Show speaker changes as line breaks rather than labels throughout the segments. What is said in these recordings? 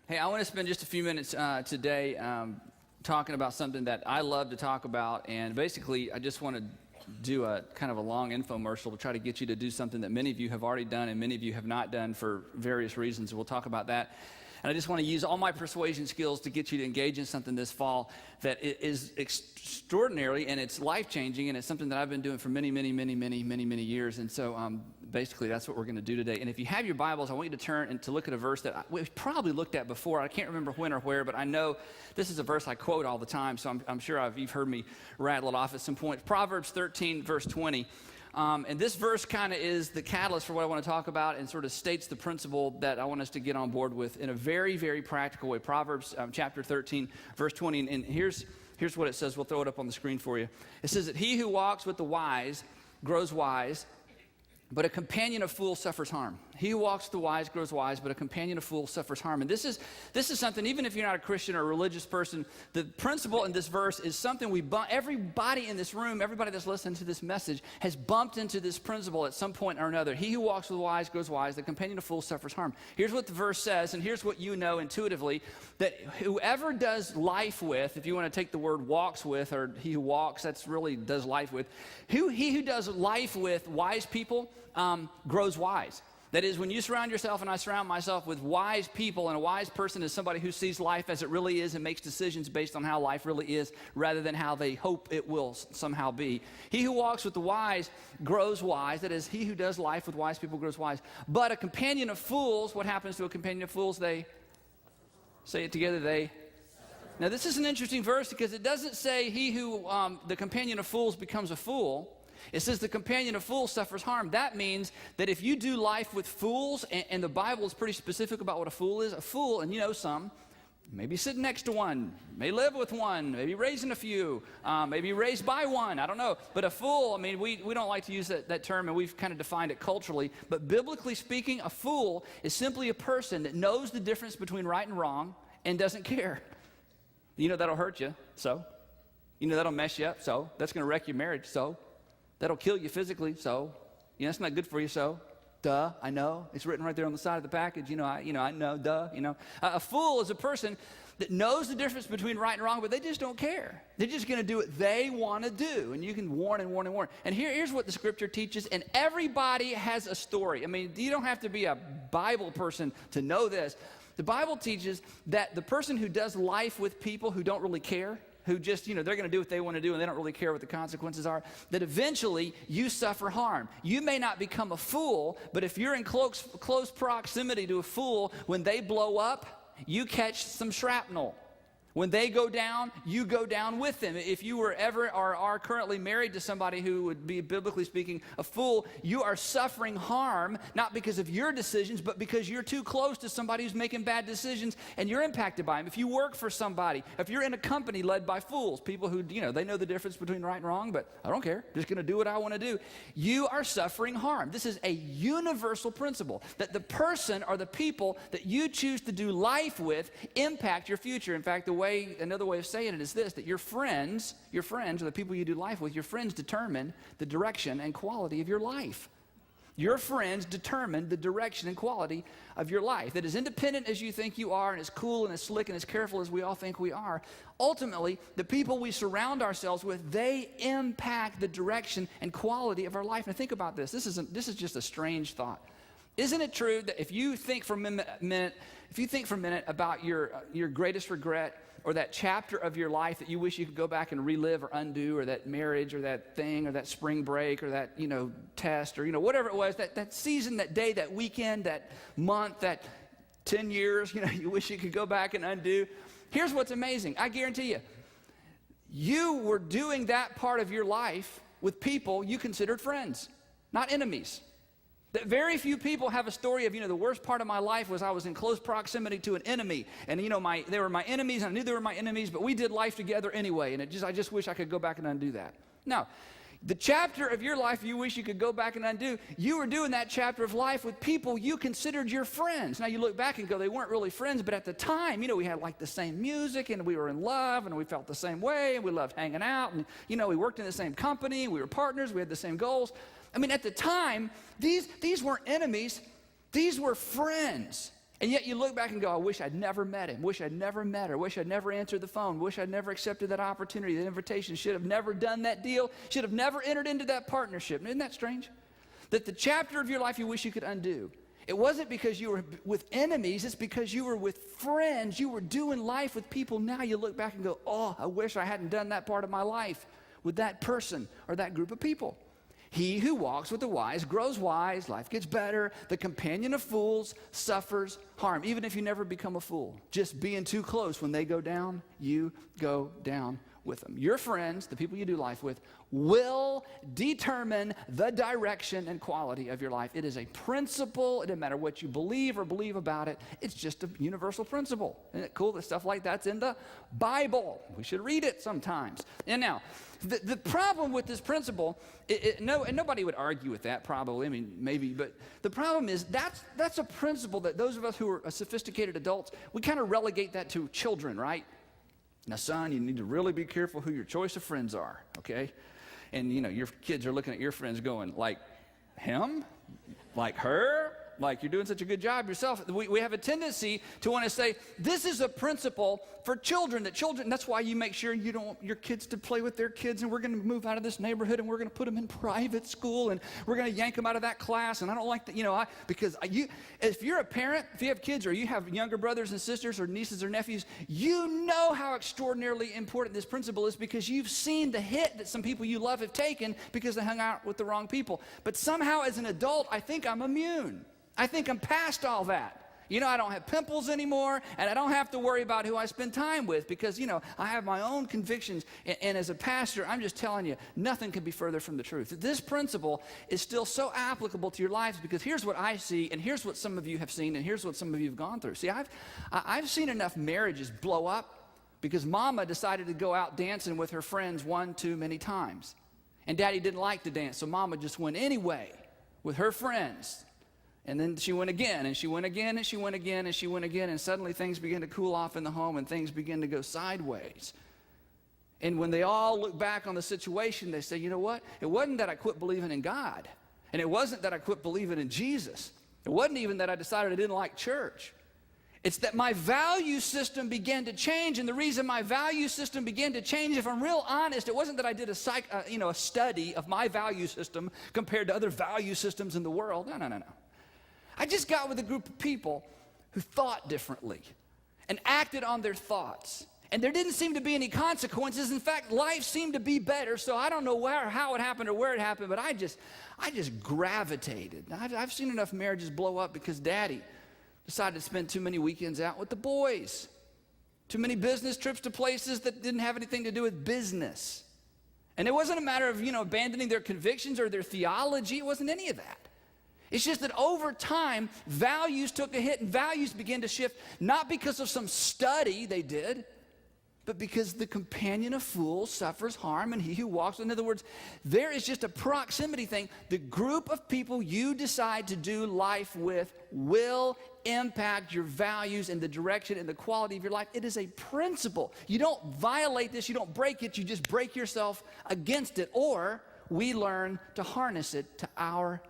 Hey, I want to spend just a few minutes today talking about something that I love to talk about, and basically I just want to do a kind of a long infomercial to try to get you to do something that many of you have already done and many of you have not done for various reasons. We'll talk about that. And I just want to use all my persuasion skills to get you to engage in something this fall that is extraordinary, and it's life-changing, and it's something that I've been doing for many years. And so basically that's what we're going to do today. And if you have your Bibles, I want you to turn and to look at a verse that we've probably looked at before. I can't remember when or where, but I know this is a verse I quote all the time, so I'm sure you've heard me rattle it off at some point. Proverbs 13, verse 20. And this verse kind of is the catalyst for what I want to talk about and sort of states the principle that I want us to get on board with in a very, very practical way. Proverbs chapter 13, verse 20. And here's what it says. We'll throw it up on the screen for you. It says that he who walks with the wise grows wise, but a companion of fools suffers harm. He who walks with the wise grows wise, but a companion of fools suffers harm. And this is something, even if you're not a Christian or a religious person, the principle in this verse is something everybody in this room, everybody that's listening to this message has bumped into this principle at some point or another. He who walks with the wise grows wise, the companion of fools suffers harm. Here's what the verse says, and here's what you know intuitively, that whoever does life with, if you want to take the word walks with, or he who walks, that's really does life with, he who does life with wise people grows wise. That is, when you surround yourself, and I surround myself with wise people, and a wise person is somebody who sees life as it really is and makes decisions based on how life really is rather than how they hope it will somehow be. He who walks with the wise grows wise. That is, he who does life with wise people grows wise. But a companion of fools, what happens to a companion of fools? They say it together, they... Now, this is an interesting verse because it doesn't say he who, the companion of fools becomes a fool. It says the companion of fools suffers harm. That means that if you do life with fools, and the Bible is pretty specific about what a fool is, and you know some, maybe sitting next to one, may live with one, maybe raising a few, maybe raised by one, I don't know. But a fool, I mean, we don't like to use that term, and we've kind of defined it culturally. But biblically speaking, a fool is simply a person that knows the difference between right and wrong and doesn't care. You know that'll hurt you, so. You know that'll mess you up, so. That's going to wreck your marriage, so. That'll kill you physically, so. You know, it's not good for you, so. Duh, I know. It's written right there on the side of the package. I know, duh, A fool is a person that knows the difference between right and wrong, but they just don't care. They're just going to do what they want to do, and you can warn and warn and warn. And here's what the Scripture teaches, and everybody has a story. I mean, you don't have to be a Bible person to know this. The Bible teaches that the person who does life with people who don't really care, who just, they're going to do what they want to do and they don't really care what the consequences are, that eventually you suffer harm. You may not become a fool, but if you're in close proximity to a fool, when they blow up, you catch some shrapnel. When they go down, you go down with them. If you were ever or are currently married to somebody who would be, biblically speaking, a fool, you are suffering harm, not because of your decisions, but because you're too close to somebody who's making bad decisions and you're impacted by them. If you work for somebody, if you're in a company led by fools, people who, they know the difference between right and wrong, but I don't care, just going to do what I want to do, you are suffering harm. This is a universal principle, that the person or the people that you choose to do life with impact your future. In fact, another way of saying it is this, that your friends, or the people you do life with, your friends determine the direction and quality of your life. Your friends determine the direction and quality of your life. That as independent as you think you are, and as cool and as slick and as careful as we all think we are, ultimately, the people we surround ourselves with, they impact the direction and quality of our life. Now think about this. This is just a strange thought. Isn't it true that if you think for a minute about your greatest regret, or that chapter of your life that you wish you could go back and relive or undo, or that marriage or that thing or that spring break or that, test or, whatever it was, that season, that day, that weekend, that month, that 10 years, you wish you could go back and undo. Here's what's amazing. I guarantee you were doing that part of your life with people you considered friends, not enemies. That very few people have a story of, the worst part of my life was I was in close proximity to an enemy. And, they were my enemies, and I knew they were my enemies, but we did life together anyway. And I just wish I could go back and undo that. No, the chapter of your life you wish you could go back and undo, you were doing that chapter of life with people you considered your friends. Now, you look back and go, they weren't really friends, but at the time, we had like the same music, and we were in love, and we felt the same way, and we loved hanging out, and, we worked in the same company, we were partners, we had the same goals. I mean, at the time, these weren't enemies, these were friends. And yet you look back and go, I wish I'd never met him, wish I'd never met her, wish I'd never answered the phone, wish I'd never accepted that opportunity, that invitation, should have never done that deal, should have never entered into that partnership. Isn't that strange? That the chapter of your life you wish you could undo. It wasn't because you were with enemies, it's because you were with friends, you were doing life with people. Now you look back and go, oh, I wish I hadn't done that part of my life with that person or that group of people. He who walks with the wise grows wise, life gets better. The companion of fools suffers harm, even if you never become a fool. Just being too close, when they go down, you go down with them. Your friends, the people you do life with, will determine the direction and quality of your life. It is a principle. It doesn't matter what you believe or believe about it. It's just a universal principle. Isn't it cool that stuff like that's in the Bible? We should read it sometimes. And now, the problem with this principle, and nobody would argue with that probably, I mean, maybe, but the problem is that's a principle that those of us who are sophisticated adults, we kind of relegate that to children, right? Now, son, you need to really be careful who your choice of friends are, okay? And, you know, your kids are looking at your friends going, like him? Like her? Like you're doing such a good job yourself. We have a tendency to want to say, this is a principle for children, that's why you make sure you don't want your kids to play with their kids, and we're going to move out of this neighborhood, and we're going to put them in private school, and we're going to yank them out of that class, and I don't like that, because if you're a parent, if you have kids, or you have younger brothers and sisters, or nieces or nephews, you know how extraordinarily important this principle is, because you've seen the hit that some people you love have taken because they hung out with the wrong people. But somehow as an adult, I think I'm immune. I think I'm past all that. I don't have pimples anymore, and I don't have to worry about who I spend time with because, I have my own convictions. And as a pastor, I'm just telling you, nothing can be further from the truth. This principle is still so applicable to your lives because here's what I see, and here's what some of you have seen, and here's what some of you have gone through. See, I've seen enough marriages blow up because mama decided to go out dancing with her friends one too many times. And daddy didn't like to dance, so mama just went anyway with her friends. And then she went again, and she went again, and she went again, and she went again, and suddenly things began to cool off in the home, and things began to go sideways. And when they all look back on the situation, they say, you know what? It wasn't that I quit believing in God, and it wasn't that I quit believing in Jesus. It wasn't even that I decided I didn't like church. It's that my value system began to change, and the reason my value system began to change, if I'm real honest, it wasn't that I did a study of my value system compared to other value systems in the world. No. I just got with a group of people who thought differently and acted on their thoughts. And there didn't seem to be any consequences. In fact, life seemed to be better. So I don't know how it happened or where it happened, but I just gravitated. I've seen enough marriages blow up because daddy decided to spend too many weekends out with the boys. Too many business trips to places that didn't have anything to do with business. And it wasn't a matter of, abandoning their convictions or their theology. It wasn't any of that. It's just that over time, values took a hit and values began to shift, not because of some study they did, but because the companion of fools suffers harm and he who walks. In other words, there is just a proximity thing. The group of people you decide to do life with will impact your values and the direction and the quality of your life. It is a principle. You don't violate this, you don't break it, you just break yourself against it, or we learn to harness it to our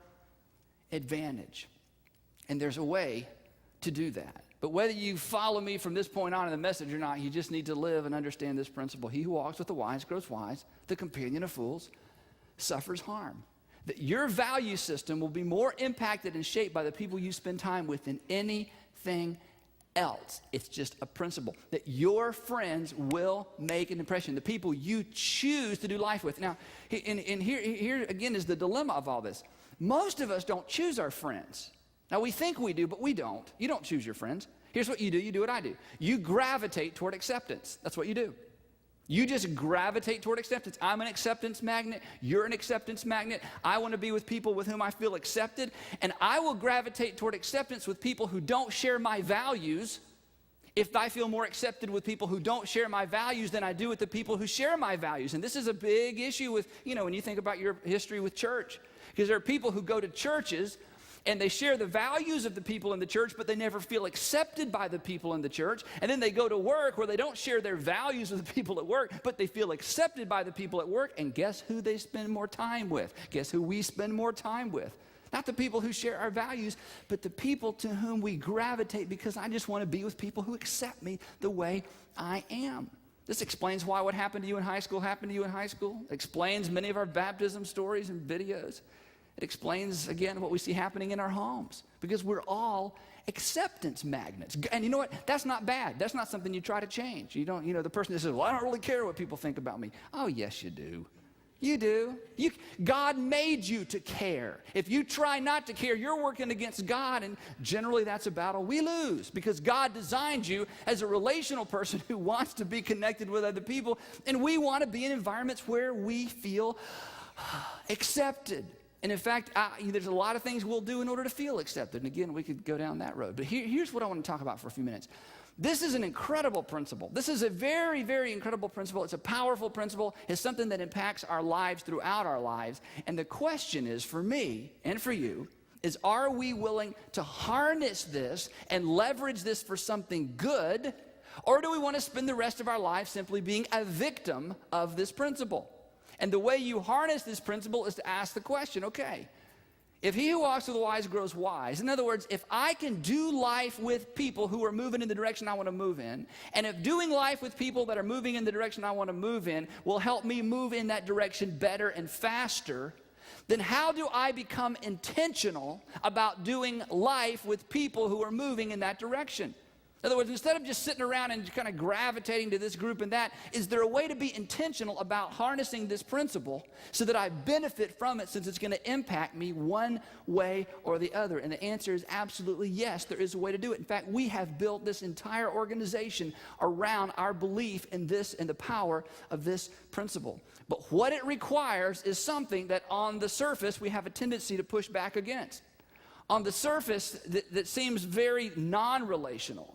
advantage. And there's a way to do that. But whether you follow me from this point on in the message or not, you just need to live and understand this principle. He who walks with the wise grows wise. The companion of fools suffers harm. That your value system will be more impacted and shaped by the people you spend time with than anything else. It's just a principle that your friends will make an impression. The people you choose to do life with. Now, and here again is the dilemma of all this. Most of us don't choose our friends. Now, we think we do, but we don't. You don't choose your friends. Here's what you do. You do what I do. You gravitate toward acceptance. That's what you do. You just gravitate toward acceptance. I'm an acceptance magnet. You're an acceptance magnet. I want to be with people with whom I feel accepted. And I will gravitate toward acceptance with people who don't share my values if I feel more accepted with people who don't share my values than I do with the people who share my values. And this is a big issue with, when you think about your history with church. Because there are people who go to churches and they share the values of the people in the church, but they never feel accepted by the people in the church. And then they go to work where they don't share their values with the people at work, but they feel accepted by the people at work. And guess who they spend more time with? Guess who we spend more time with? Not the people who share our values, but the people to whom we gravitate because I just want to be with people who accept me the way I am. This explains why what happened to you in high school happened to you in high school. It explains many of our baptism stories and videos. It explains, again, what we see happening in our homes because we're all acceptance magnets. And you know what? That's not bad. That's not something you try to change. You don't, the person that says, well, I don't really care what people think about me. Oh, yes, you do. You do. God made you to care. If you try not to care, you're working against God, and generally that's a battle we lose because God designed you as a relational person who wants to be connected with other people, and we want to be in environments where we feel accepted. And in fact, there's a lot of things we'll do in order to feel accepted. And again, we could go down that road. But here's what I want to talk about for a few minutes. This is an incredible principle. This is a very, very incredible principle. It's a powerful principle. It's something that impacts our lives throughout our lives. And the question is, for me and for you, is are we willing to harness this and leverage this for something good? Or do we want to spend the rest of our lives simply being a victim of this principle? And the way you harness this principle is to ask the question, okay, if he who walks with the wise grows wise, in other words, if I can do life with people who are moving in the direction I want to move in, and if doing life with people that are moving in the direction I want to move in will help me move in that direction better and faster, then how do I become intentional about doing life with people who are moving in that direction? In other words, instead of just sitting around and kind of gravitating to this group and that, is there a way to be intentional about harnessing this principle so that I benefit from it since it's going to impact me one way or the other? And the answer is absolutely yes, there is a way to do it. In fact, we have built this entire organization around our belief in this and the power of this principle. But what it requires is something that on the surface we have a tendency to push back against. On the surface, that seems very non-relational.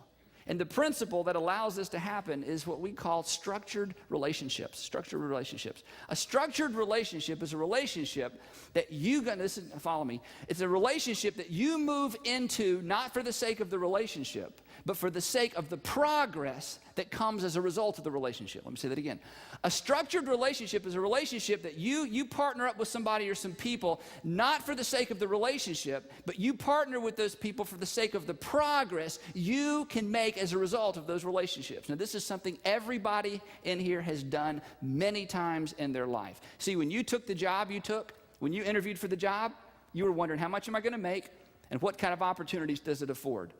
And the principle that allows this to happen is what we call structured relationships. Structured relationships. A structured relationship is a relationship that listen, follow me. It's a relationship that you move into not for the sake of the relationship, but for the sake of the progress that comes as a result of the relationship. Let me say that again. A structured relationship is a relationship that you partner up with somebody or some people, not for the sake of the relationship, but you partner with those people for the sake of the progress you can make as a result of those relationships. Now, this is something everybody in here has done many times in their life. See, when you took the job you took, when you interviewed for the job, you were wondering, how much am I going to make, and what kind of opportunities does it afford?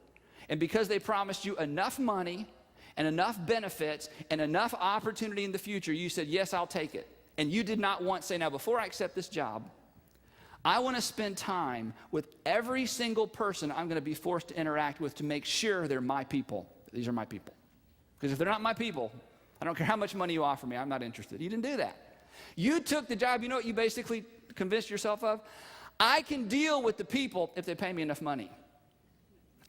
And because they promised you enough money and enough benefits and enough opportunity in the future, you said, yes, I'll take it. And you did not once say, now, before I accept this job, I want to spend time with every single person I'm going to be forced to interact with to make sure they're my people. These are my people. Because if they're not my people, I don't care how much money you offer me, I'm not interested. You didn't do that. You took the job, you know what you basically convinced yourself of? I can deal with the people if they pay me enough money.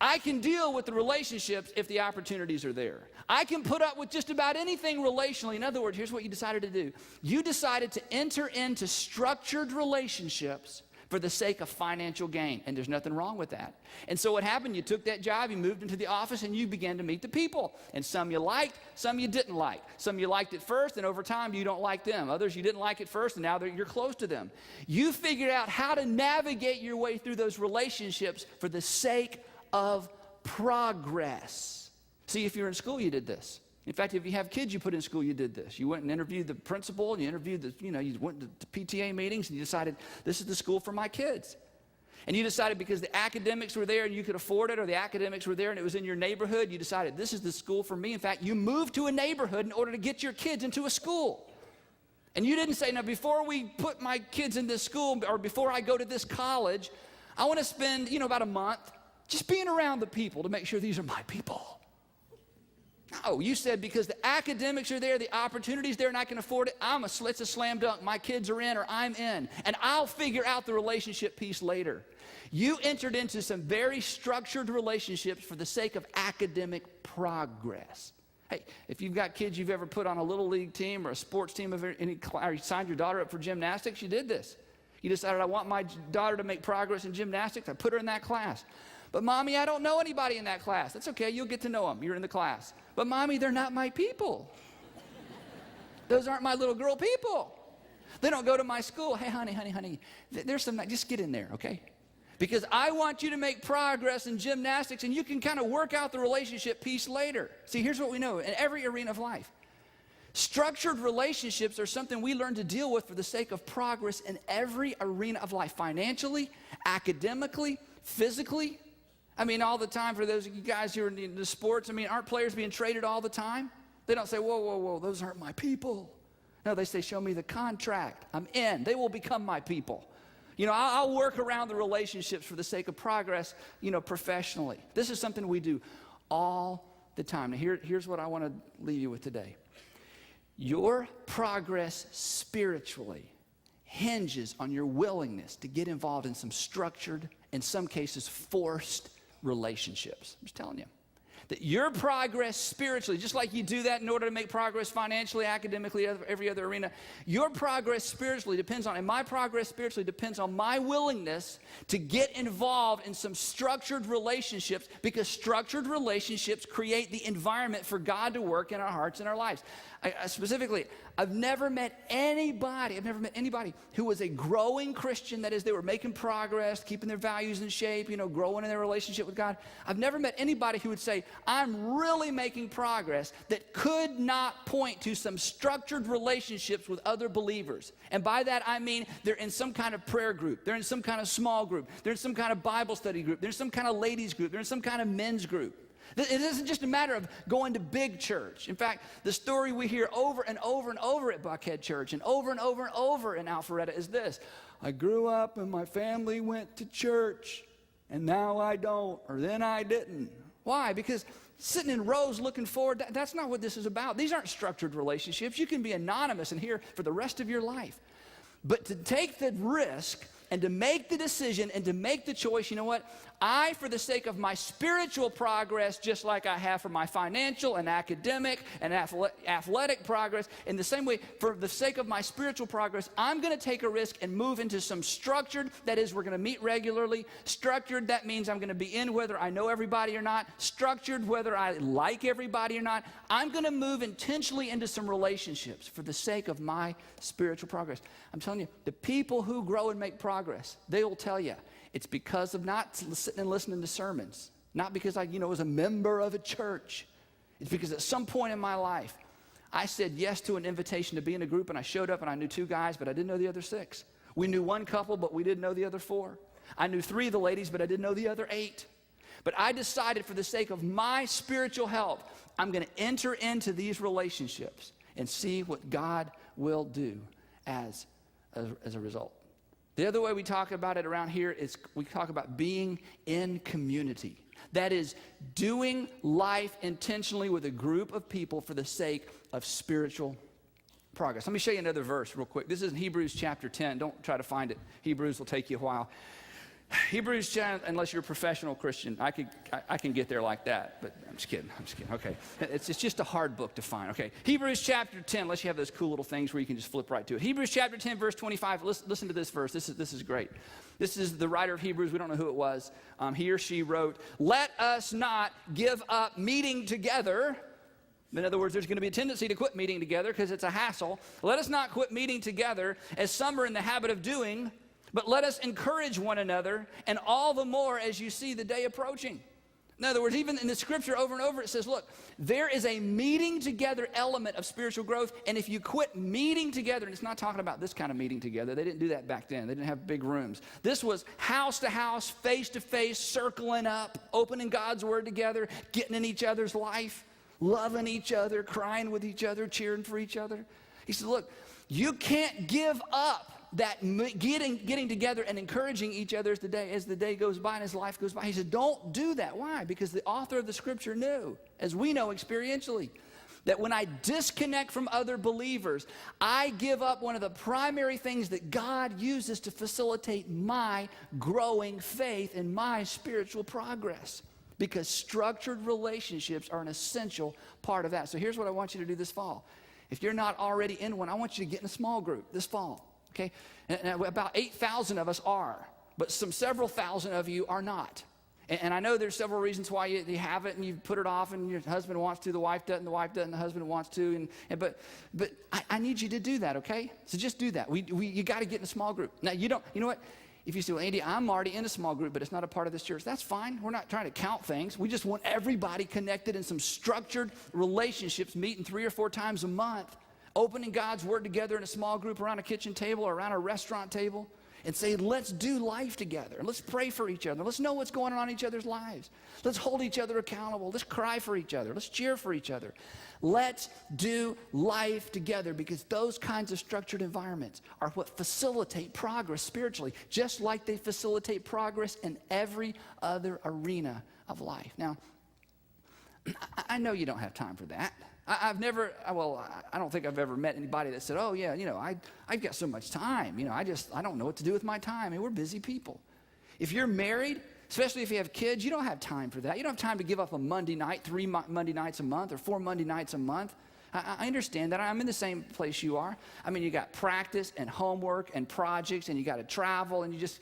I can deal with the relationships if the opportunities are there. I can put up with just about anything relationally. In other words, here's what you decided to do. You decided to enter into structured relationships for the sake of financial gain, and there's nothing wrong with that. And so what happened, you took that job, you moved into the office, and you began to meet the people. And some you liked, some you didn't like. Some you liked at first, and over time you don't like them. Others you didn't like at first, and now you're close to them. You figured out how to navigate your way through those relationships for the sake of progress. See, if you're in school, you did this. In fact, if you have kids you put in school, you did this. You went and interviewed the principal, you interviewed you went to PTA meetings, and you decided, this is the school for my kids. And you decided because the academics were there and you could afford it, or the academics were there and it was in your neighborhood, you decided, this is the school for me. In fact, you moved to a neighborhood in order to get your kids into a school. And you didn't say, now, before we put my kids in this school, or before I go to this college, I want to spend, about a month just being around the people to make sure these are my people. No, you said because the academics are there, the opportunities there, and I can afford it, it's a slam dunk. My kids are in or I'm in, and I'll figure out the relationship piece later. You entered into some very structured relationships for the sake of academic progress. Hey, if you've got kids you've ever put on a little league team or a sports team of any class, or you signed your daughter up for gymnastics, you did this. You decided, I want my daughter to make progress in gymnastics. I put her in that class. But, Mommy, I don't know anybody in that class. That's okay. You'll get to know them. You're in the class. But, Mommy, they're not my people. Those aren't my little girl people. They don't go to my school. Hey, honey, there's some, just get in there, okay? Because I want you to make progress in gymnastics, and you can kind of work out the relationship piece later. See, here's what we know in every arena of life. Structured relationships are something we learn to deal with for the sake of progress in every arena of life, financially, academically, physically. I mean, all the time for those of you guys who are in the sports, I mean, aren't players being traded all the time? They don't say, whoa, whoa, whoa, those aren't my people. No, they say, show me the contract. I'm in. They will become my people. You know, I'll work around the relationships for the sake of progress, you know, professionally. This is something we do all the time. Now, here's what I want to leave you with today. Your progress spiritually hinges on your willingness to get involved in some structured, in some cases forced relationships. I'm just telling you. That your progress spiritually, just like you do that in order to make progress financially, academically, every other arena, your progress spiritually depends on, and my progress spiritually depends on my willingness to get involved in some structured relationships, because structured relationships create the environment for God to work in our hearts and our lives. Specifically, I've never met anybody who was a growing Christian, that is, they were making progress, keeping their values in shape, you know, growing in their relationship with God. I've never met anybody who would say, I'm really making progress, that could not point to some structured relationships with other believers. And by that, I mean they're in some kind of prayer group, they're in some kind of small group, they're in some kind of Bible study group, they're in some kind of ladies group, they're in some kind of men's group. It isn't just a matter of going to big church. In fact, the story we hear over and over and over at Buckhead Church and over in Alpharetta is this. I grew up and my family went to church, and now I don't, or then I didn't. Why? Because sitting in rows looking forward, that's not what this is about. These aren't structured relationships. You can be anonymous in here for the rest of your life. But to take the risk and to make the decision and to make the choice, you know what? I, for the sake of my spiritual progress, just like I have for my financial and academic and athletic progress, in the same way, for the sake of my spiritual progress, I'm going to take a risk and move into some structured, that is, we're going to meet regularly. Structured, that means I'm going to be in whether I know everybody or not. Structured, whether I like everybody or not. I'm going to move intentionally into some relationships for the sake of my spiritual progress. I'm telling you, the people who grow and make progress, they will tell you, it's because of not sitting and listening to sermons. Not because I, was a member of a church. It's because at some point in my life, I said yes to an invitation to be in a group, and I showed up and I knew 2 guys, but I didn't know the other 6. We knew 1 couple, but we didn't know the other 4. I knew 3 of the ladies, but I didn't know the other 8. But I decided, for the sake of my spiritual health, I'm going to enter into these relationships and see what God will do as a result. The other way we talk about it around here is we talk about being in community. That is, doing life intentionally with a group of people for the sake of spiritual progress. Let me show you another verse real quick. This is in Hebrews chapter 10. Don't try to find it. Hebrews will take you a while. Hebrews, unless you're a professional Christian, I can get there like that, but I'm just kidding. Okay, it's just a hard book to find. Okay, Hebrews chapter 10, unless you have those cool little things where you can just flip right to it. Hebrews chapter 10, verse 25. Listen to this verse. This is great. This is the writer of Hebrews. We don't know who it was. He or she wrote, "Let us not give up meeting together." In other words, there's going to be a tendency to quit meeting together because it's a hassle. Let us not quit meeting together, as some are in the habit of doing, but let us encourage one another, and all the more as you see the day approaching. In other words, even in the scripture over and over, it says, look, there is a meeting together element of spiritual growth, and if you quit meeting together, and it's not talking about this kind of meeting together. They didn't do that back then. They didn't have big rooms. This was house to house, face to face, circling up, opening God's word together, getting in each other's life, loving each other, crying with each other, cheering for each other. He said, look, you can't give up that getting together and encouraging each other as the day goes by and as life goes by. He said, don't do that. Why? Because the author of the scripture knew, as we know experientially, that when I disconnect from other believers, I give up one of the primary things that God uses to facilitate my growing faith and my spiritual progress. Because structured relationships are an essential part of that. So here's what I want you to do this fall. If you're not already in one, I want you to get in a small group this fall. Okay, and about 8,000 of us are, but several thousand of you are not. And I know there's several reasons why you have it and you put it off, and your husband wants to, the wife doesn't, the husband wants to, but I need you to do that, okay? So just do that. You got to get in a small group. Now you know what? If you say, well, Andy, I'm already in a small group, but it's not a part of this church, that's fine. We're not trying to count things. We just want everybody connected in some structured relationships, meeting 3 or 4 times a month, opening God's Word together in a small group around a kitchen table or around a restaurant table, and say, let's do life together. Let's pray for each other. Let's know what's going on in each other's lives. Let's hold each other accountable. Let's cry for each other. Let's cheer for each other. Let's do life together, because those kinds of structured environments are what facilitate progress spiritually, just like they facilitate progress in every other arena of life. Now, I know you don't have time for that. I don't think I've ever met anybody that said, oh, yeah, I've got so much time. I don't know what to do with my time. I mean, we're busy people. If you're married, especially if you have kids, you don't have time for that. You don't have time to give up a Monday night, 3 Monday nights a month, or 4 Monday nights a month. I understand that. I'm in the same place you are. I mean, you got practice and homework and projects, and you got to travel, and you just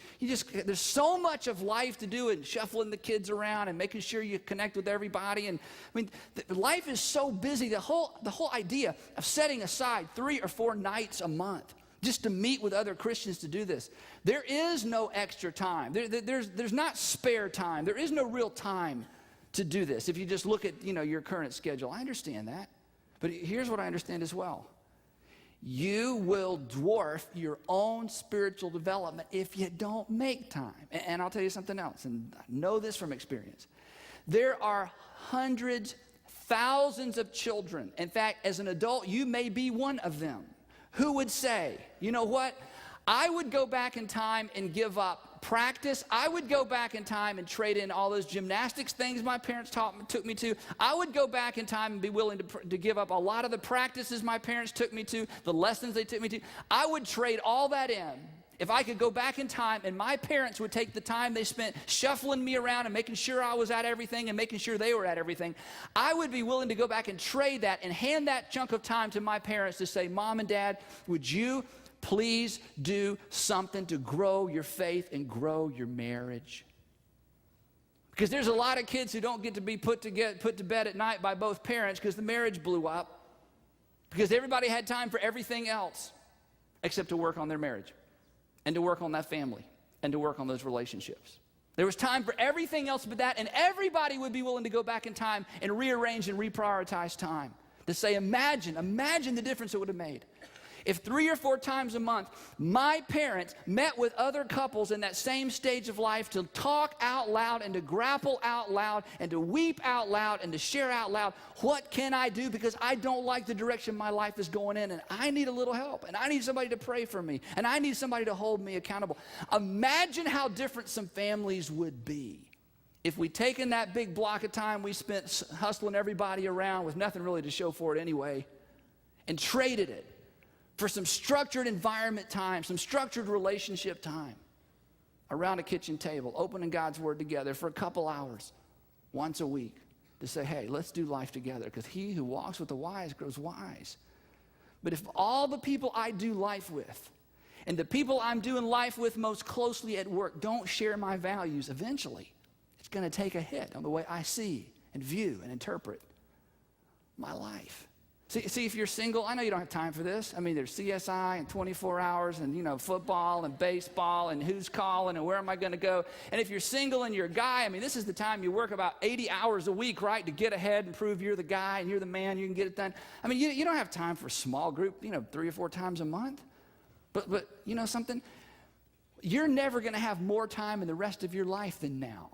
there's so much of life to do, and shuffling the kids around and making sure you connect with everybody. And I mean, life is so busy. The whole idea of setting aside 3 or 4 nights a month just to meet with other Christians to do this, there is no extra time. There's not spare time. There is no real time to do this. If you just look at your current schedule, I understand that. But here's what I understand as well. You will dwarf your own spiritual development if you don't make time. And I'll tell you something else, and I know this from experience. There are hundreds, thousands of children. In fact, as an adult, you may be one of them, who would say, you know what? I would go back in time and give up practice. I would go back in time and trade in all those gymnastics things my parents took me to. I would go back in time and be willing to give up a lot of the practices my parents took me to, the lessons they took me to. I would trade all that in if I could go back in time, and my parents would take the time they spent shuffling me around and making sure I was at everything and making sure they were at everything. I would be willing to go back and trade that and hand that chunk of time to my parents to say, Mom and Dad, would you please do something to grow your faith and grow your marriage? Because there's a lot of kids who don't get to be put to bed at night by both parents because the marriage blew up, because everybody had time for everything else except to work on their marriage and to work on that family and to work on those relationships. There was time for everything else but that, and everybody would be willing to go back in time and rearrange and reprioritize time to say, imagine the difference it would have made if 3 or 4 times a month, my parents met with other couples in that same stage of life to talk out loud and to grapple out loud and to weep out loud and to share out loud, what can I do because I don't like the direction my life is going in, and I need a little help, and I need somebody to pray for me, and I need somebody to hold me accountable. Imagine how different some families would be if we'd taken that big block of time we spent hustling everybody around with nothing really to show for it anyway, and traded it for some structured environment time, some structured relationship time around a kitchen table, opening God's Word together for a couple hours once a week to say, hey, let's do life together, because he who walks with the wise grows wise. But if all the people I do life with and the people I'm doing life with most closely at work don't share my values, eventually it's going to take a hit on the way I see and view and interpret my life. See, if you're single, I know you don't have time for this. I mean, there's CSI and 24 hours and, football and baseball and who's calling and where am I going to go. And if you're single and you're a guy, I mean, this is the time you work about 80 hours a week, right, to get ahead and prove you're the guy and you're the man, you can get it done. I mean, you don't have time for a small group, 3 or 4 times a month. But you know something? You're never going to have more time in the rest of your life than now.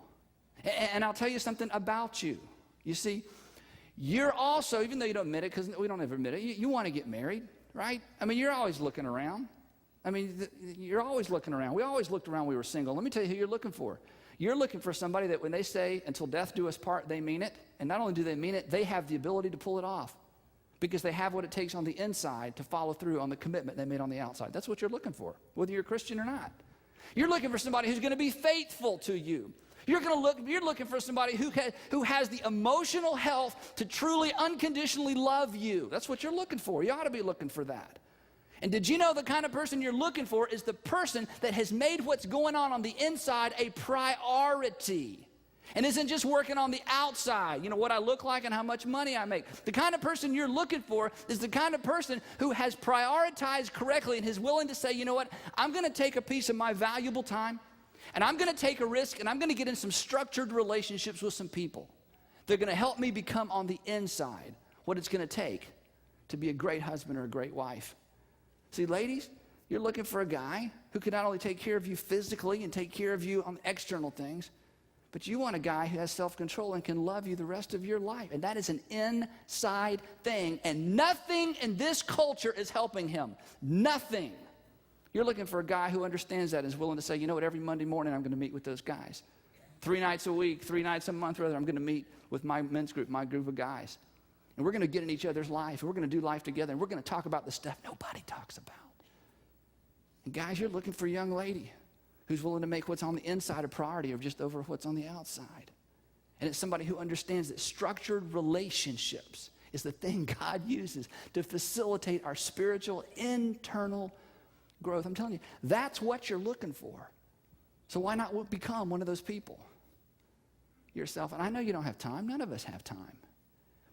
And I'll tell you something about you. You see, you're also, even though you don't admit it, because we don't ever admit it, you want to get married, right? I mean, you're always looking around. I mean, you're always looking around. We always looked around when we were single. Let me tell you who you're looking for. You're looking for somebody that when they say, until death do us part, they mean it. And not only do they mean it, they have the ability to pull it off, because they have what it takes on the inside to follow through on the commitment they made on the outside. That's what you're looking for, whether you're a Christian or not. You're looking for somebody who's going to be faithful to you. You're looking for somebody who has the emotional health to truly unconditionally love you. That's what you're looking for. You ought to be looking for that. And did you know the kind of person you're looking for is the person that has made what's going on the inside a priority? and isn't just working on the outside, what I look like and how much money I make. The kind of person you're looking for is the kind of person who has prioritized correctly and is willing to say, you know what, I'm going to take a piece of my valuable time, and I'm going to take a risk, and I'm going to get in some structured relationships with some people. They're going to help me become on the inside what it's going to take to be a great husband or a great wife. See, ladies, you're looking for a guy who can not only take care of you physically and take care of you on external things, but you want a guy who has self-control and can love you the rest of your life. And that is an inside thing. And nothing in this culture is helping him. Nothing. You're looking for a guy who understands that and is willing to say, you know what, every Monday morning I'm going to meet with those guys. 3 nights a week, 3 nights a month, rather, I'm going to meet with my men's group, my group of guys. And we're going to get in each other's life. And we're going to do life together. And we're going to talk about the stuff nobody talks about. And guys, you're looking for a young lady who's willing to make what's on the inside a priority or just over what's on the outside. And it's somebody who understands that structured relationships is the thing God uses to facilitate our spiritual internal growth. I'm telling you, that's what you're looking for. So why not become one of those people yourself? And I know you don't have time. None of us have time.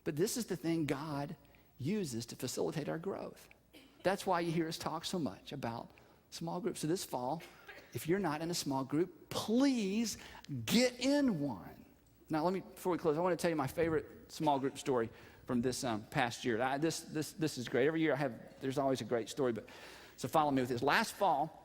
But this is the thing God uses to facilitate our growth. That's why you hear us talk so much about small groups. So this fall, if you're not in a small group, please get in one. Now, before we close, I want to tell you my favorite small group story from this past year. This is great. Every year there's always a great story, so follow me with this. Last fall,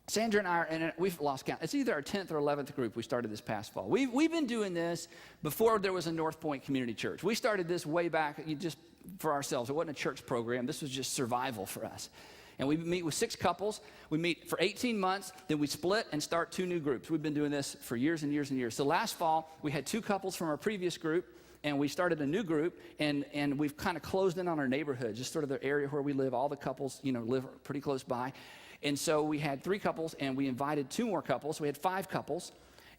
Sandra and I, we've lost count. It's either our 10th or 11th group we started this past fall. We've been doing this before there was a North Point Community Church. We started this way back just for ourselves. It wasn't a church program. This was just survival for us. And we meet with 6 couples. We meet for 18 months. Then we split and start 2 new groups. We've been doing this for years and years and years. So last fall, we had 2 couples from our previous group, and we started a new group, and we've kind of closed in on our neighborhood, just sort of the area where we live. All the couples, live pretty close by. And so we had 3 couples, and we invited 2 more couples. So we had 5 couples,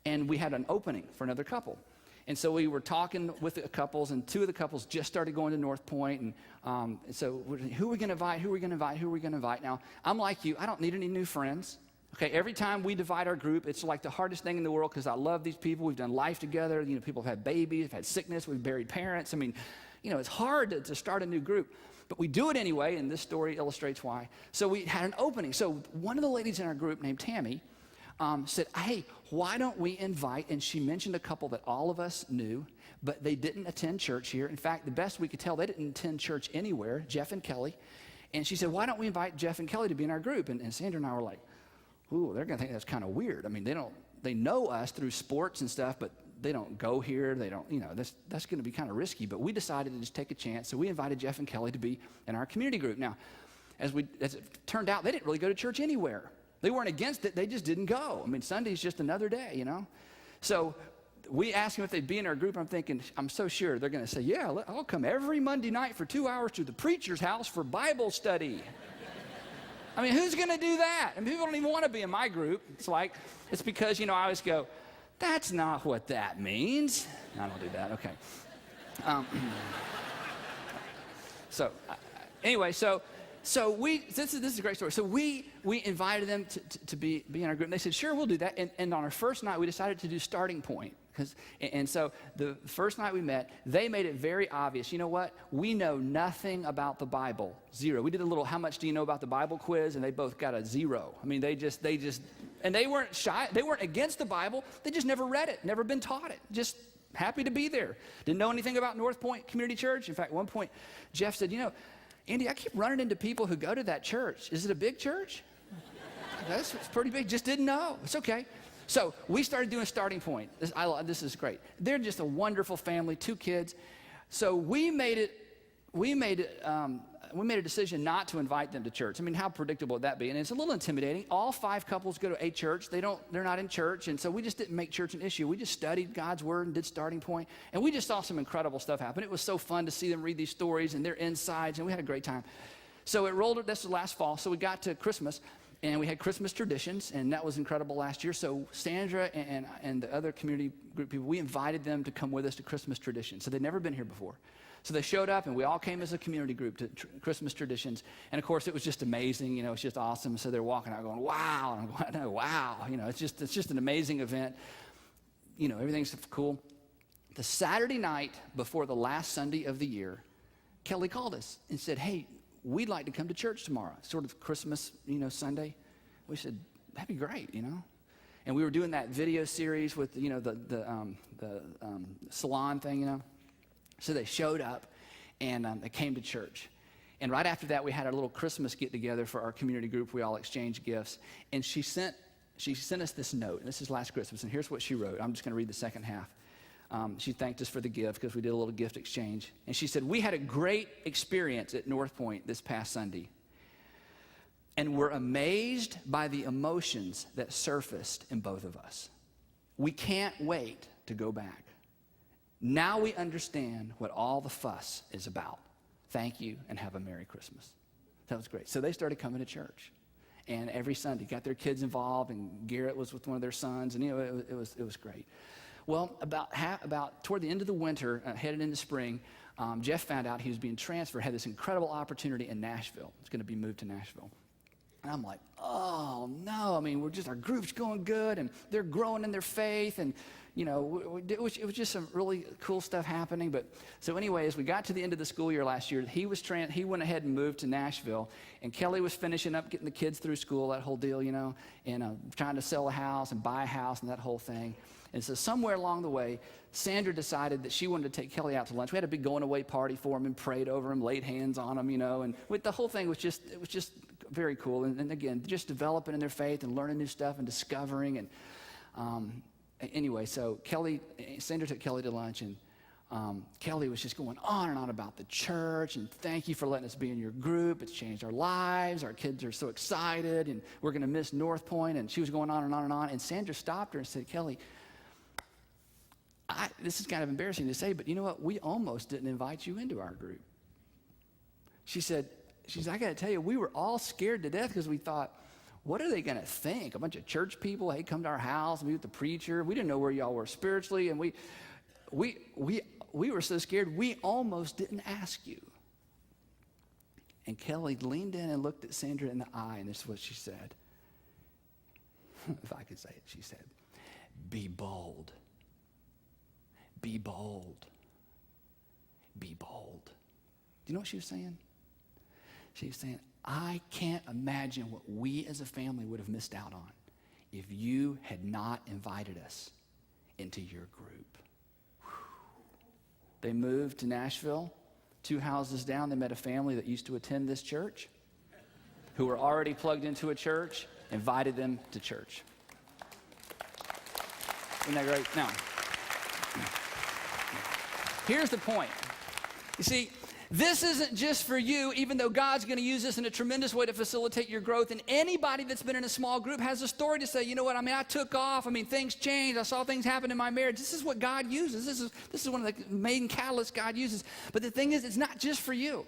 and we had an opening for another couple. And so we were talking with the couples, and 2 of the couples just started going to North Point. And so who are we going to invite? Who are we going to invite? Who are we going to invite? Now, I'm like you. I don't need any new friends. Okay, every time we divide our group, it's like the hardest thing in the world because I love these people. We've done life together. People have had babies, have had sickness. We've buried parents. I mean, it's hard to start a new group. But we do it anyway, and this story illustrates why. So we had an opening. So one of the ladies in our group named Tammy said, hey, why don't we invite, and she mentioned a couple that all of us knew, but they didn't attend church here. In fact, the best we could tell, they didn't attend church anywhere, Jeff and Kelly. And she said, why don't we invite Jeff and Kelly to be in our group? And Sandra and I were like, ooh, they're going to think that's kind of weird. I mean, they know us through sports and stuff, but they don't go here. They don't, that's going to be kind of risky. But we decided to just take a chance. So we invited Jeff and Kelly to be in our community group. Now, as it turned out, they didn't really go to church anywhere. They weren't against it. They just didn't go. I mean, Sunday's just another day, So we asked them if they'd be in our group. I'm thinking, I'm so sure they're going to say, yeah, I'll come every Monday night for 2 hours to the preacher's house for Bible study. I mean, who's going to do that? I mean, people don't even want to be in my group. It's because, I always go, that's not what that means. I don't do that. Okay. Anyway, this is a great story. So we invited them to be in our group. And they said, sure, we'll do that. And on our first night, we decided to do Starting Point. And so the first night we met, they made it very obvious. You know what? We know nothing about the Bible. 0. We did a little, how much do you know about the Bible quiz? And they both got a 0. I mean, they just, and they weren't shy. They weren't against the Bible. They just never read it, never been taught it. Just happy to be there. Didn't know anything about North Point Community Church. In fact, at one point, Jeff said, Andy, I keep running into people who go to that church. Is it a big church? It's pretty big. Just didn't know. It's okay. So we started doing Starting Point. This is great. They're just a wonderful family, 2 kids. So we made a decision not to invite them to church. I mean, how predictable would that be? And it's a little intimidating. All 5 couples go to a church. They're not in church. And so we just didn't make church an issue. We just studied God's word and did Starting Point. And we just saw some incredible stuff happen. It was so fun to see them read these stories and their insides. And we had a great time. So this was last fall. So we got to Christmas. And we had Christmas traditions, and that was incredible last year. So Sandra and the other community group people, we invited them to come with us to Christmas traditions. So they'd never been here before. So they showed up, and we all came as a community group to Christmas traditions. And, of course, it was just amazing. It's just awesome. So they're walking out going, wow. And I'm going, no, wow. It's just an amazing event. everything's cool. The Saturday night before the last Sunday of the year, Kelly called us and said, hey, we'd like to come to church tomorrow, sort of Christmas, Sunday. We said, that'd be great, And we were doing that video series with, the salon thing, So they showed up, and they came to church. And right after that, we had our little Christmas get-together for our community group. We all exchanged gifts. And she sent us this note. And this is last Christmas, and here's what she wrote. I'm just going to read the second half. She thanked us for the gift because we did a little gift exchange. And she said, we had a great experience at North Point this past Sunday. And we're amazed by the emotions that surfaced in both of us. We can't wait to go back. Now we understand what all the fuss is about. Thank you, and have a Merry Christmas. That was great. So they started coming to church. And every Sunday, got their kids involved, and Garrett was with one of their sons, and it was great. Well, about toward the end of the winter, headed into spring, Jeff found out he was being transferred, had this incredible opportunity in Nashville. It's going to be moved to Nashville. And I'm like, oh, no. I mean, our group's going good, and they're growing in their faith, and, it was just some really cool stuff happening. But so anyway, as we got to the end of the school year last year, he went ahead and moved to Nashville, and Kelly was finishing up getting the kids through school, that whole deal, and trying to sell a house and buy a house and that whole thing. And so somewhere along the way, Sandra decided that she wanted to take Kelly out to lunch. We had a big going-away party for him and prayed over him, laid hands on him, and the whole thing was just very cool. And again, just developing in their faith and learning new stuff and discovering. And anyway, so Sandra took Kelly to lunch, and Kelly was just going on and on about the church, and thank you for letting us be in your group. It's changed our lives. Our kids are so excited, and we're going to miss North Point. And she was going on and on and on. And Sandra stopped her and said, Kelly, this is kind of embarrassing to say, but you know what? We almost didn't invite you into our group. She said, I got to tell you, we were all scared to death because we thought, what are they going to think? A bunch of church people, hey, come to our house, meet with the preacher. We didn't know where y'all were spiritually, and we were so scared, we almost didn't ask you. And Kelly leaned in and looked at Sandra in the eye, and this is what she said. If I could say it, she said, be bold. Be bold. Be bold. Do you know what she was saying? She was saying, I can't imagine what we as a family would have missed out on if you had not invited us into your group. Whew. They moved to Nashville. 2 houses down, they met a family that used to attend this church, who were already plugged into a church, invited them to church. Isn't that great? Now, here's the point. You see, this isn't just for you, even though God's going to use this in a tremendous way to facilitate your growth. And anybody that's been in a small group has a story to say, you know what, I took off. Things changed. I saw things happen in my marriage. This is what God uses. This is one of the main catalysts God uses. But the thing is, it's not just for you.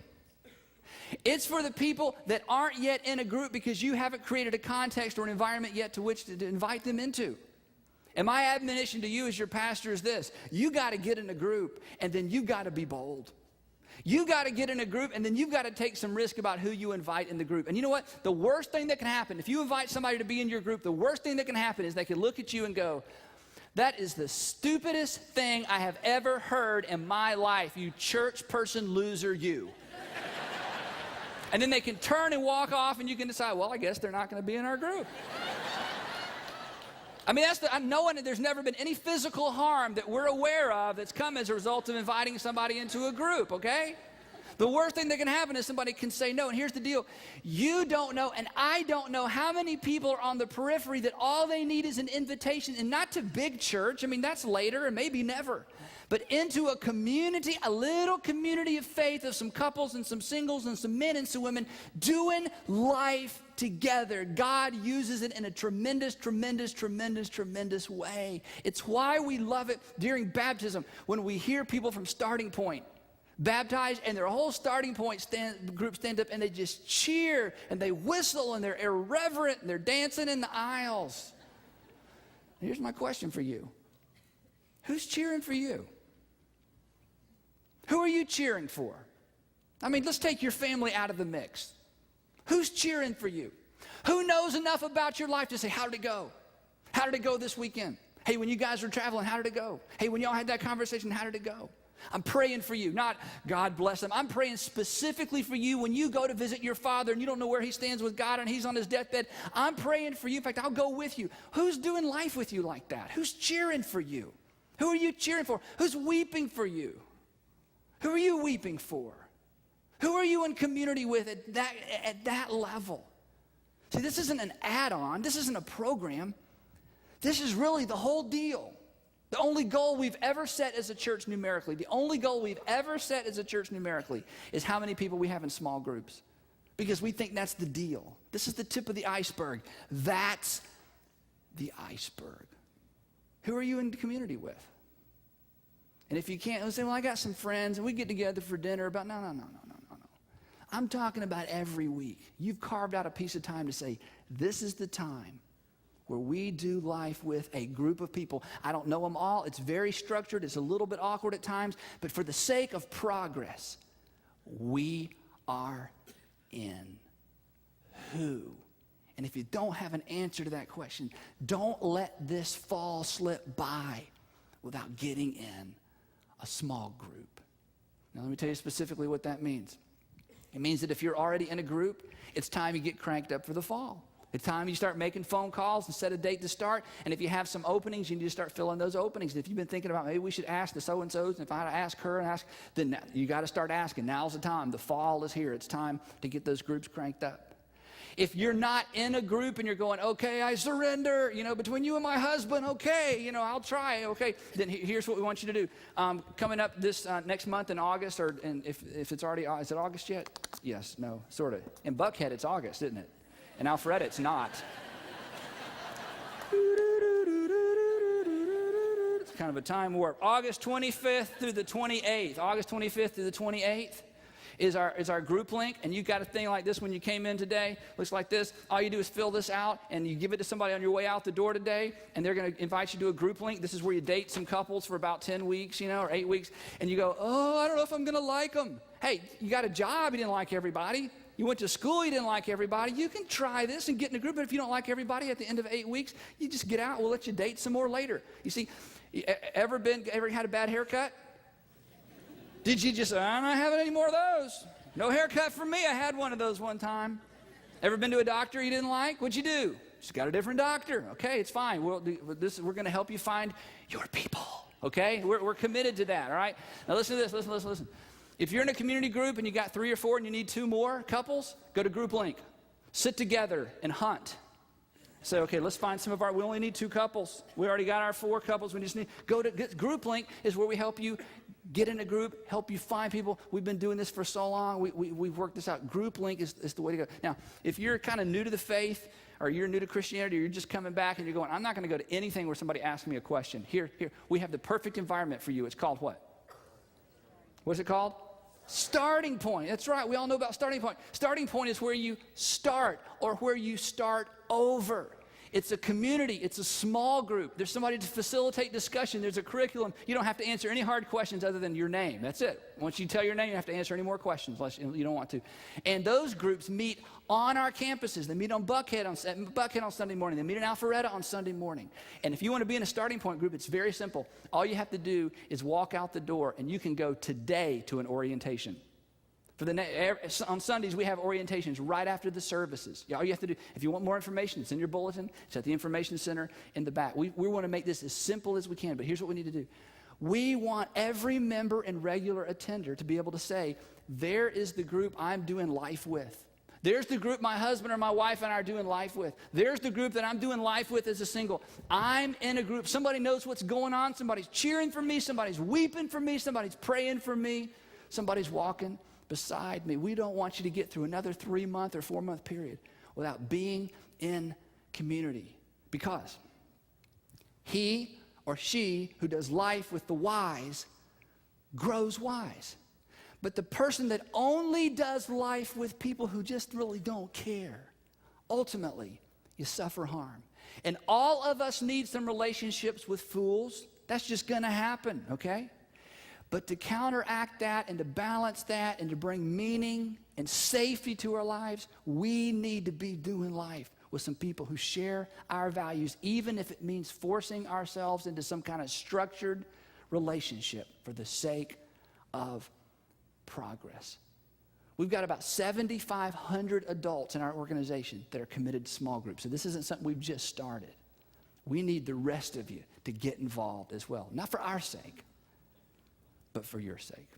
It's for the people that aren't yet in a group because you haven't created a context or an environment yet to which to invite them into. And my admonition to you as your pastor is this. You got to get in a group, and then you got to be bold. You got to get in a group, and then you've got to take some risk about who you invite in the group. And you know what? The worst thing that can happen, if you invite somebody to be in your group, the worst thing that can happen is they can look at you and go, that is the stupidest thing I have ever heard in my life, you church person loser, you. And then they can turn and walk off, and you can decide, well, I guess they're not going to be in our group. There's never been any physical harm that we're aware of that's come as a result of inviting somebody into a group, okay? The worst thing that can happen is somebody can say no. And here's the deal. You don't know, and I don't know how many people are on the periphery that all they need is an invitation, and not to big church. That's later and maybe never. But into a community, a little community of faith of some couples and some singles and some men and some women doing life together. God uses it in a tremendous, tremendous, tremendous, tremendous way. It's why we love it during baptism when we hear people from Starting Point baptized and their whole Starting Point group stand up and they just cheer and they whistle and they're irreverent and they're dancing in the aisles. Here's my question for you. Who's cheering for you? Who are you cheering for? Let's take your family out of the mix. Who's cheering for you? Who knows enough about your life to say, how did it go? How did it go this weekend? Hey, when you guys were traveling, how did it go? Hey, when y'all had that conversation, how did it go? I'm praying for you, not God bless them. I'm praying specifically for you when you go to visit your father and you don't know where he stands with God and he's on his deathbed. I'm praying for you. In fact, I'll go with you. Who's doing life with you like that? Who's cheering for you? Who are you cheering for? Who's weeping for you? Who are you weeping for? Who are you in community with at that level? See, this isn't an add-on. This isn't a program. This is really the whole deal. The only goal we've ever set as a church numerically, is how many people we have in small groups. Because we think that's the deal. This is the tip of the iceberg. That's the iceberg. Who are you in community with? And if you can't, say, well, I got some friends and we get together for dinner. But no. I'm talking about every week. You've carved out a piece of time to say, this is the time where we do life with a group of people. I don't know them all. It's very structured. It's a little bit awkward at times. But for the sake of progress, we are in who? And if you don't have an answer to that question, don't let this fall slip by without getting in a small group. Now, let me tell you specifically what that means. It means that if you're already in a group, it's time you get cranked up for the fall. It's time you start making phone calls and set a date to start. And if you have some openings, you need to start filling those openings. And if you've been thinking about maybe we should ask the so-and-sos, and if I had to ask her and ask, then you got to start asking. Now's the time. The fall is here. It's time to get those groups cranked up. If you're not in a group and you're going, okay, I surrender, between you and my husband, okay, I'll try, okay, then here's what we want you to do. Coming up this next month in August, and if it's already, is it August yet? Yes, no, sort of. In Buckhead, it's August, isn't it? In Alpharetta, it's not. It's kind of a time warp. August 25th through the 28th. Is our group link, and you got a thing like this when you came in today. Looks like this. All you do is fill this out, and you give it to somebody on your way out the door today, and they're going to invite you to a group link. This is where you date some couples for about 10 weeks, or 8 weeks, and you go, oh, I don't know if I'm going to like them. Hey, you got a job, you didn't like everybody. You went to school, you didn't like everybody. You can try this and get in a group, but if you don't like everybody at the end of 8 weeks, you just get out. We'll let you date some more later. You see, ever had a bad haircut? Did you just, I'm not having any more of those. No haircut for me. I had one of those one time. Ever been to a doctor you didn't like? What'd you do? Just got a different doctor. Okay, it's fine. We're going to help you find your people. Okay? We're committed to that, all right? Now listen to this. Listen. If you're in a community group and you got 3 or 4 and you need 2 more couples, go to Group Link. Sit together and hunt. Say, okay, let's find we only need 2 couples. We already got our 4 couples. We just need, Group Link is where we help you get in a group, help you find people. We've been doing this for so long. We've worked this out. Group Link is the way to go. Now, if you're kind of new to the faith, or you're new to Christianity, or you're just coming back and you're going, I'm not going to go to anything where somebody asks me a question. Here, we have the perfect environment for you. It's called what? What's it called? Starting Point. That's right. We all know about Starting Point. Starting Point is where you start, or where you start over. It's a community. It's a small group. There's somebody to facilitate discussion. There's a curriculum. You don't have to answer any hard questions other than your name. That's it. Once you tell your name, you have to answer any more questions unless you don't want to. And those groups meet on our campuses. They meet on Buckhead on Sunday morning. They meet in Alpharetta on Sunday morning. And if you want to be in a Starting Point group, it's very simple. All you have to do is walk out the door, and you can go today to an orientation. On Sundays, we have orientations right after the services. All you have to do, if you want more information, it's in your bulletin. It's at the information center in the back. We want to make this as simple as we can, but here's what we need to do. We want every member and regular attender to be able to say, there is the group I'm doing life with. There's the group my husband or my wife and I are doing life with. There's the group that I'm doing life with as a single. I'm in a group. Somebody knows what's going on. Somebody's cheering for me. Somebody's weeping for me. Somebody's praying for me. Somebody's walking beside me. We don't want you to get through another 3-month or 4-month period without being in community, because he or she who does life with the wise grows wise. But the person that only does life with people who just really don't care, ultimately, you suffer harm. And all of us need some relationships with fools. That's just going to happen, okay? But to counteract that and to balance that and to bring meaning and safety to our lives, we need to be doing life with some people who share our values, even if it means forcing ourselves into some kind of structured relationship for the sake of progress. We've got about 7,500 adults in our organization that are committed to small groups. So this isn't something we've just started. We need the rest of you to get involved as well. Not for our sake, but for your sake.